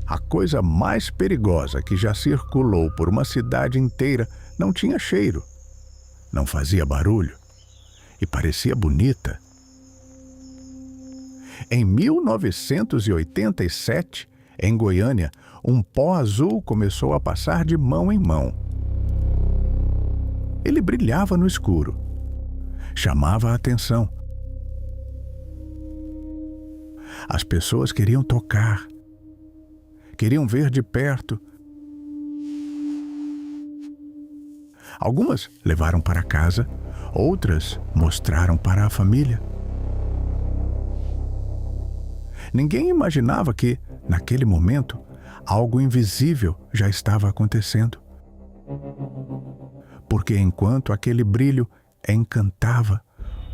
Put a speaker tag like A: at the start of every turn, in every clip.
A: A coisa mais perigosa que já circulou por uma cidade inteira não tinha cheiro, não fazia barulho e parecia bonita. Em 1987, em Goiânia, um pó azul começou a passar de mão em mão. Ele brilhava no escuro, chamava a atenção. As pessoas queriam tocar, queriam ver de perto. Algumas levaram para casa, outras mostraram para a família. Ninguém imaginava que, naquele momento, algo invisível já estava acontecendo. Porque enquanto aquele brilho encantava,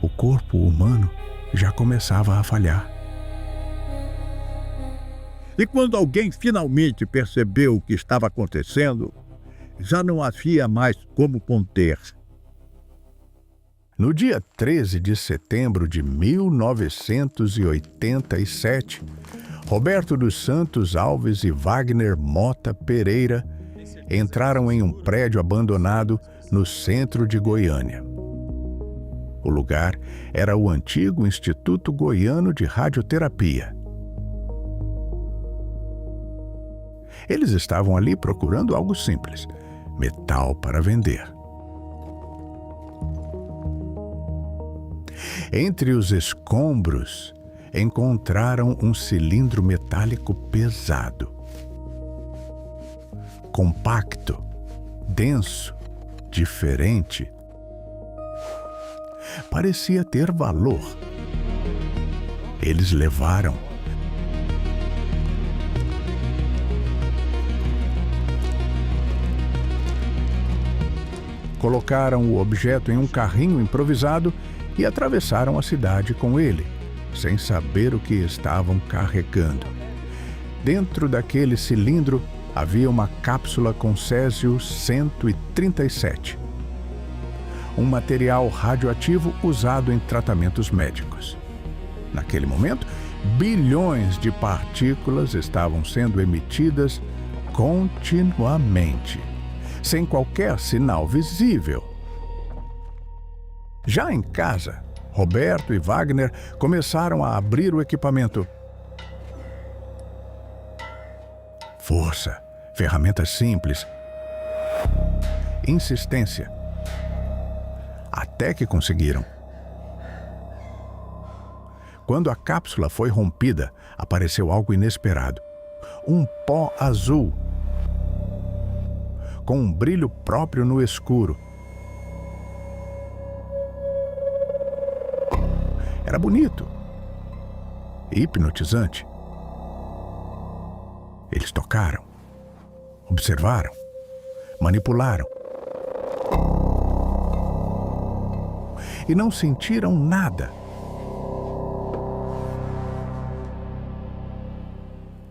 A: o corpo humano já começava a falhar.
B: E quando alguém finalmente percebeu o que estava acontecendo, já não havia mais como conter.
A: No dia 13 de setembro de 1987, Roberto dos Santos Alves e Wagner Mota Pereira entraram em um prédio abandonado no centro de Goiânia. O lugar era o antigo Instituto Goiano de Radioterapia. Eles estavam ali procurando algo simples: metal para vender. Entre os escombros, encontraram um cilindro metálico pesado, compacto, denso, diferente. Parecia ter valor. Eles levaram. Colocaram o objeto em um carrinho improvisado e atravessaram a cidade com ele, sem saber o que estavam carregando. Dentro daquele cilindro havia uma cápsula com césio-137, um material radioativo usado em tratamentos médicos. Naquele momento, bilhões de partículas estavam sendo emitidas continuamente, sem qualquer sinal visível. Já em casa, Roberto e Wagner começaram a abrir o equipamento. Força, ferramentas simples, insistência. Até que conseguiram. Quando a cápsula foi rompida, apareceu algo inesperado. Um pó azul, com um brilho próprio no escuro. Era bonito, hipnotizante. Eles tocaram, observaram, manipularam. E não sentiram nada.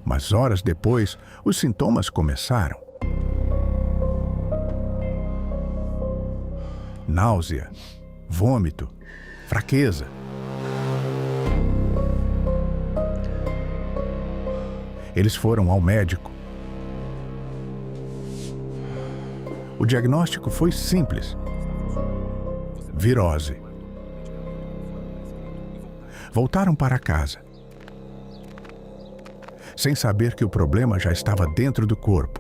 A: Mas horas depois, os sintomas começaram. Náusea, vômito, fraqueza. Eles foram ao médico. O diagnóstico foi simples: virose. Voltaram para casa, sem saber que o problema já estava dentro do corpo.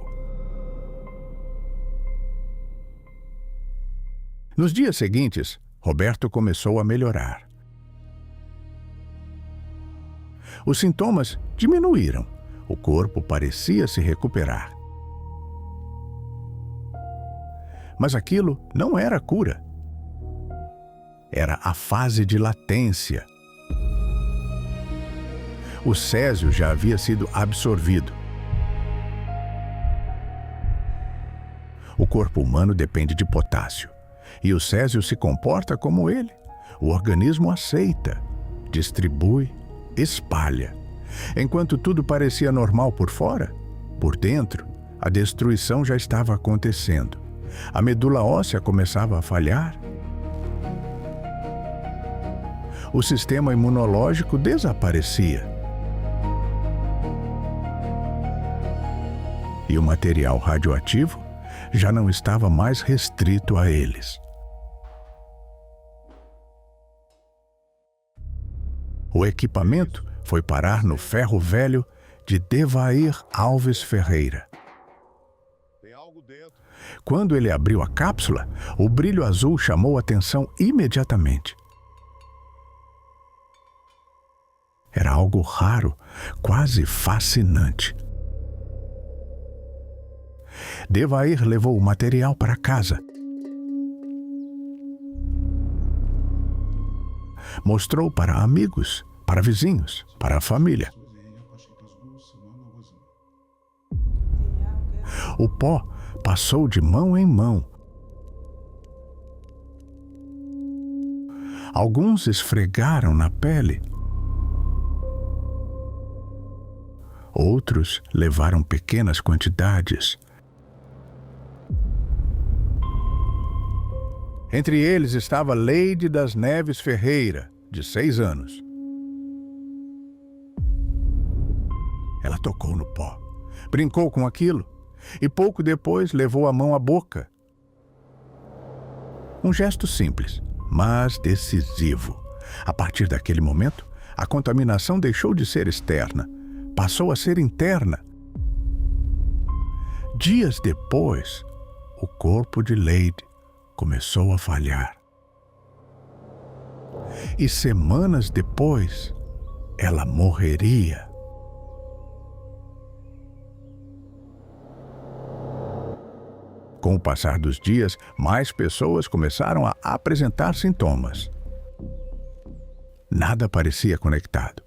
A: Nos dias seguintes, Roberto começou a melhorar. Os sintomas diminuíram. O corpo parecia se recuperar. Mas aquilo não era cura. Era a fase de latência. O césio já havia sido absorvido. O corpo humano depende de potássio, e o césio se comporta como ele. O organismo aceita, distribui, espalha. Enquanto tudo parecia normal por fora, por dentro, a destruição já estava acontecendo. A medula óssea começava a falhar. O sistema imunológico desaparecia. e o material radioativo já não estava mais restrito a eles. O equipamento foi parar no ferro velho de Devair Alves Ferreira. Quando ele abriu a cápsula, o brilho azul chamou atenção imediatamente. Era algo raro, quase fascinante. Devair levou o material para casa. Mostrou para amigos, para vizinhos, para a família. O pó passou de mão em mão. Alguns esfregaram na pele. Outros levaram pequenas quantidades. Entre eles estava Leide das Neves Ferreira, de 6 anos. Ela tocou no pó, brincou com aquilo e pouco depois levou a mão à boca. Um gesto simples, mas decisivo. A partir daquele momento, a contaminação deixou de ser externa, passou a ser interna. Dias depois, o corpo de Leide começou a falhar. E semanas depois, ela morreria. Com o passar dos dias, mais pessoas começaram a apresentar sintomas. Nada parecia conectado.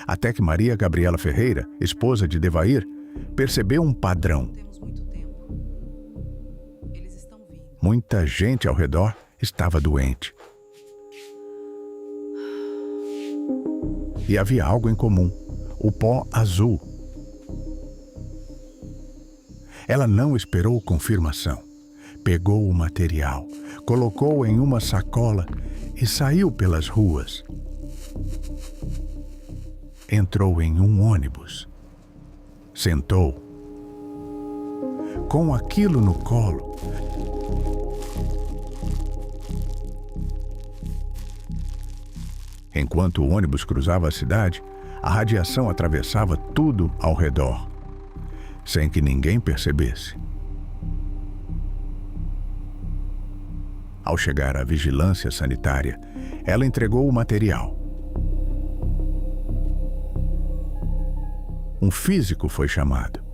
A: Até que Maria Gabriela Ferreira, esposa de Devair, percebeu um padrão. Muita gente ao redor estava doente. E havia algo em comum: o pó azul. Ela não esperou confirmação. Pegou o material, colocou em uma sacola e saiu pelas ruas. Entrou em um ônibus. Sentou. Com aquilo no colo, enquanto o ônibus cruzava a cidade, a radiação atravessava tudo ao redor, sem que ninguém percebesse. Ao chegar à vigilância sanitária, ela entregou o material. Um físico foi chamado.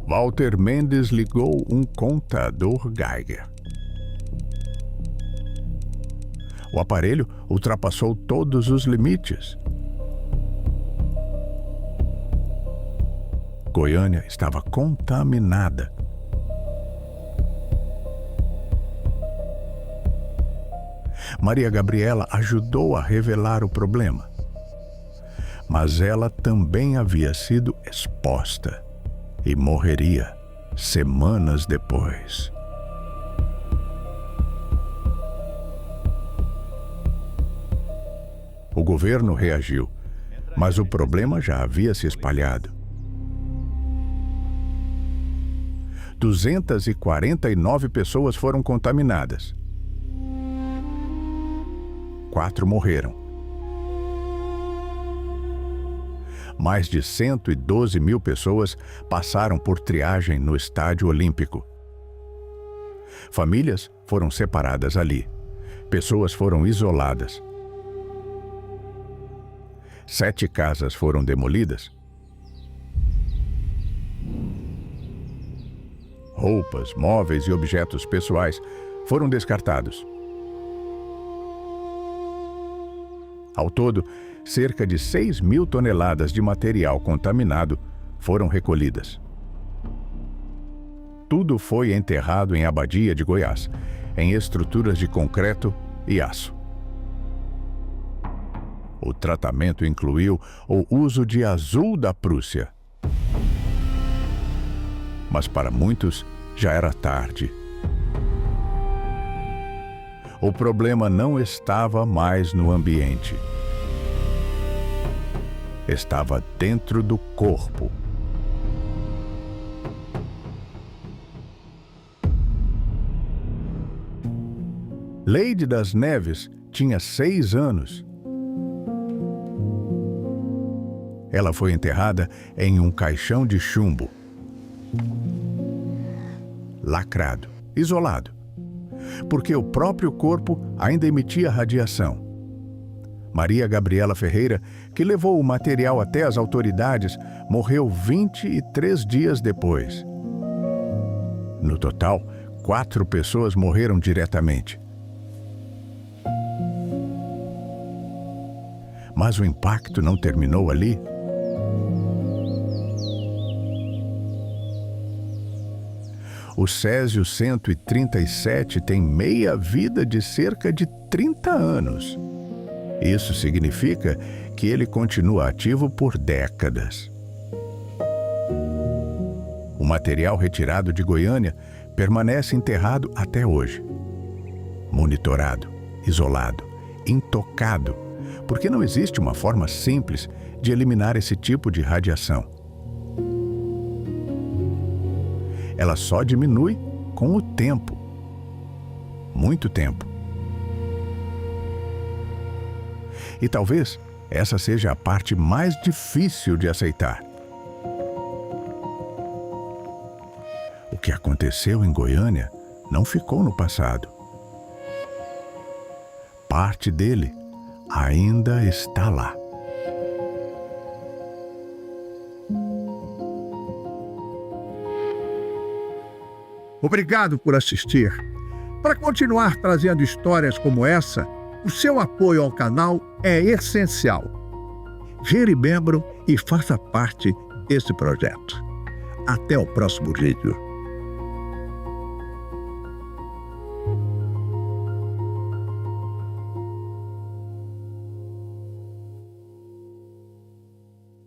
A: Walter Mendes ligou um contador Geiger. O aparelho ultrapassou todos os limites. Goiânia estava contaminada. Maria Gabriela ajudou a revelar o problema. Mas ela também havia sido exposta e morreria semanas depois. O governo reagiu, mas o problema já havia se espalhado. 249 pessoas foram contaminadas. 4 morreram. Mais de 112 mil pessoas passaram por triagem no Estádio Olímpico. Famílias foram separadas ali. Pessoas foram isoladas. 7 casas foram demolidas. Roupas, móveis e objetos pessoais foram descartados. Ao todo, cerca de 6.000 toneladas de material contaminado foram recolhidas. Tudo foi enterrado em Abadia de Goiás, em estruturas de concreto e aço. O tratamento incluiu o uso de azul da Prússia. Mas para muitos já era tarde. O problema não estava mais no ambiente. Estava dentro do corpo. Leide das Neves tinha 6 anos. Ela foi enterrada em um caixão de chumbo. Lacrado, isolado, porque o próprio corpo ainda emitia radiação. Maria Gabriela Ferreira, que levou o material até as autoridades, morreu 23 dias depois. No total, 4 pessoas morreram diretamente. Mas o impacto não terminou ali. O Césio 137 tem meia-vida de cerca de 30 anos. Isso significa que ele continua ativo por décadas. O material retirado de Goiânia permanece enterrado até hoje. Monitorado, isolado, intocado, porque não existe uma forma simples de eliminar esse tipo de radiação. Ela só diminui com o tempo. Muito tempo. E talvez essa seja a parte mais difícil de aceitar. O que aconteceu em Goiânia não ficou no passado. Parte dele ainda está lá.
B: Obrigado por assistir. Para continuar trazendo histórias como essa, o seu apoio ao canal é essencial. Vire membro e faça parte desse projeto. Até o próximo vídeo.